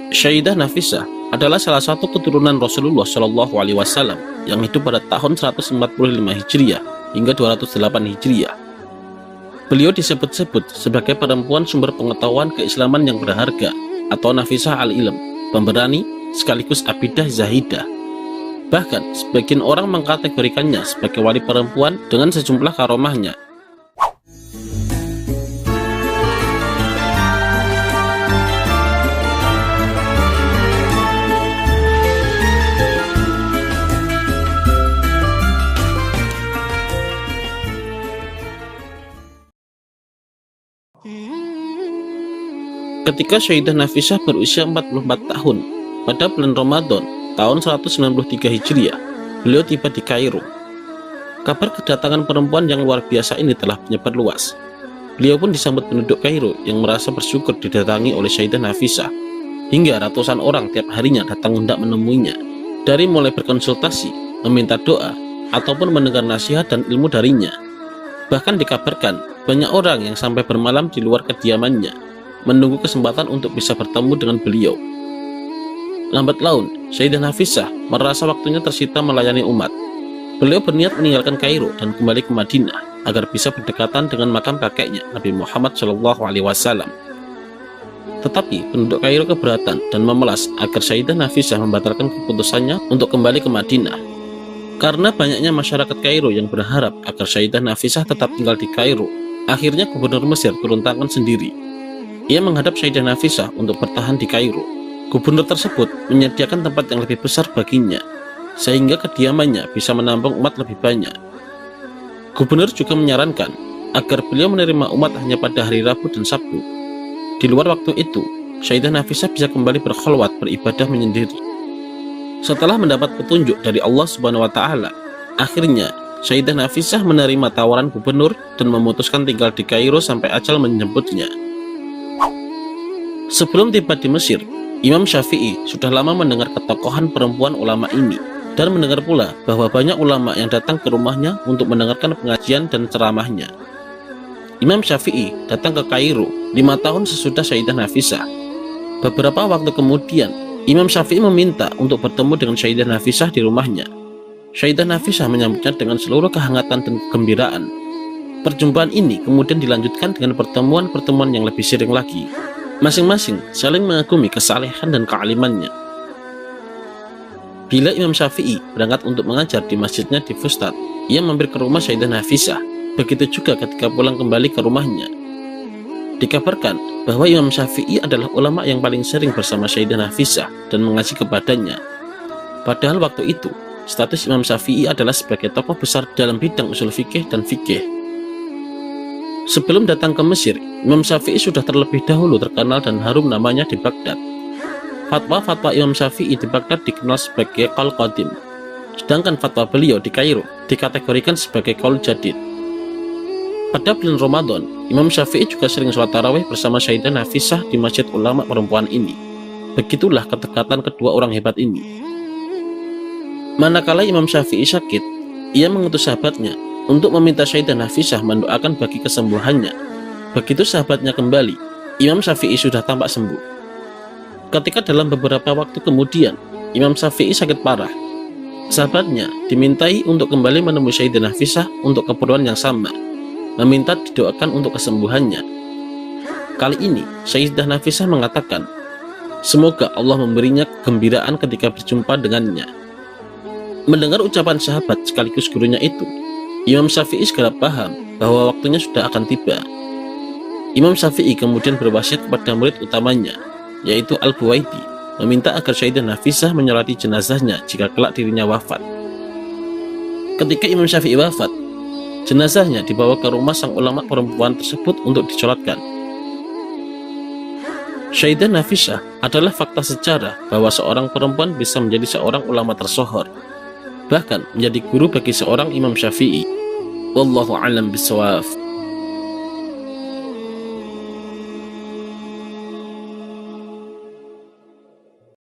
Sayyidah Nafisah adalah salah satu keturunan Rasulullah Shallallahu Alaihi Wasallam yang hidup pada tahun 145 Hijriah hingga 208 Hijriah. Beliau disebut-sebut sebagai perempuan sumber pengetahuan keislaman yang berharga atau Nafisah al-Ilm, pemberani sekaligus abidah zahidah. Bahkan sebagian orang mengkategorikannya sebagai wali perempuan dengan sejumlah karomahnya. Ketika Sayyidah Nafisah berusia 44 tahun, pada bulan Ramadan tahun 193 Hijriah, beliau tiba di Kairo. Kabar kedatangan perempuan yang luar biasa ini telah menyebar luas. Beliau pun disambut penduduk Kairo yang merasa bersyukur didatangi oleh Sayyidah Nafisah, hingga ratusan orang tiap harinya datang hendak menemuinya, dari mulai berkonsultasi, meminta doa, ataupun mendengar nasihat dan ilmu darinya. Bahkan dikabarkan banyak orang yang sampai bermalam di luar kediamannya, menunggu kesempatan untuk bisa bertemu dengan beliau. Lambat laun, Sayyidah Nafisah merasa waktunya tersita melayani umat. Beliau berniat meninggalkan Kairo dan kembali ke Madinah agar bisa berdekatan dengan makam kakeknya Nabi Muhammad SAW. Tetapi penduduk Kairo keberatan dan memelas agar Sayyidah Nafisah membatalkan keputusannya untuk kembali ke Madinah. Karena banyaknya masyarakat Kairo yang berharap agar Sayyidah Nafisah tetap tinggal di Kairo, akhirnya Gubernur Mesir turun tangan sendiri. Ia menghadap Sayyidah Nafisah untuk bertahan di Kairo. Gubernur tersebut menyediakan tempat yang lebih besar baginya, sehingga kediamannya bisa menampung umat lebih banyak. Gubernur juga menyarankan agar beliau menerima umat hanya pada hari Rabu dan Sabtu. Di luar waktu itu, Sayyidah Nafisah bisa kembali berkholwat beribadah menyendiri. Setelah mendapat petunjuk dari Allah Subhanahu wa Ta'ala, akhirnya Sayyidah Nafisah menerima tawaran gubernur dan memutuskan tinggal di Kairo sampai ajal menjemputnya. Sebelum tiba di Mesir, Imam Syafi'i sudah lama mendengar ketokohan perempuan ulama ini dan mendengar pula bahwa banyak ulama yang datang ke rumahnya untuk mendengarkan pengajian dan ceramahnya. Imam Syafi'i datang ke Kairo 5 tahun sesudah Sayyidah Nafisah. Beberapa waktu kemudian, Imam Syafi'i meminta untuk bertemu dengan Sayyidah Nafisah di rumahnya. Sayyidah Nafisah menyambutnya dengan seluruh kehangatan dan kegembiraan. Perjumpaan ini kemudian dilanjutkan dengan pertemuan-pertemuan yang lebih sering lagi. Masing-masing saling mengagumi kesalehan dan kealimannya. Bila Imam Syafi'i berangkat untuk mengajar di masjidnya di Fustat, ia mampir ke rumah Sayyidah Nafisah. Begitu juga ketika pulang kembali ke rumahnya. Dikabarkan bahwa Imam Syafi'i adalah ulama yang paling sering bersama Sayyidah Nafisah dan mengaji kepadanya. Padahal waktu itu, status Imam Syafi'i adalah sebagai tokoh besar dalam bidang usul fikih dan fikih. Sebelum datang ke Mesir, Imam Syafi'i sudah terlebih dahulu terkenal dan harum namanya di Baghdad. Fatwa-fatwa Imam Syafi'i di Baghdad dikenal sebagai qaul qadim, sedangkan fatwa beliau di Kairo dikategorikan sebagai qaul jadid. Pada bulan Ramadan, Imam Syafi'i juga sering sholat tarawih bersama Sayyidah Nafisah di masjid ulama perempuan ini. Begitulah kedekatan kedua orang hebat ini. Manakala Imam Syafi'i sakit, ia mengutus sahabatnya untuk meminta Sayyidah Nafisah mendoakan bagi kesembuhannya. Begitu sahabatnya kembali, Imam Syafi'i sudah tampak sembuh. Ketika dalam beberapa waktu kemudian, Imam Syafi'i sakit parah. Sahabatnya dimintai untuk kembali menemui Sayyidah Nafisah untuk keperluan yang sama, meminta didoakan untuk kesembuhannya. Kali ini, Sayyidah Nafisah mengatakan, semoga Allah memberinya kegembiraan ketika berjumpa dengannya. Mendengar ucapan sahabat sekaligus gurunya itu, Imam Syafi'i segera paham bahwa waktunya sudah akan tiba. Imam Syafi'i kemudian berwasiat kepada murid utamanya, yaitu Al-Buwaidi, meminta agar Sayyidah Nafisah menyolati jenazahnya jika kelak dirinya wafat. Ketika Imam Syafi'i wafat, jenazahnya dibawa ke rumah sang ulama perempuan tersebut untuk disolatkan. Sayyidah Nafisah adalah fakta sejarah bahwa seorang perempuan bisa menjadi seorang ulama tersohor, bahkan menjadi guru bagi seorang Imam Syafi'i. Wallahu a'lam bishawab.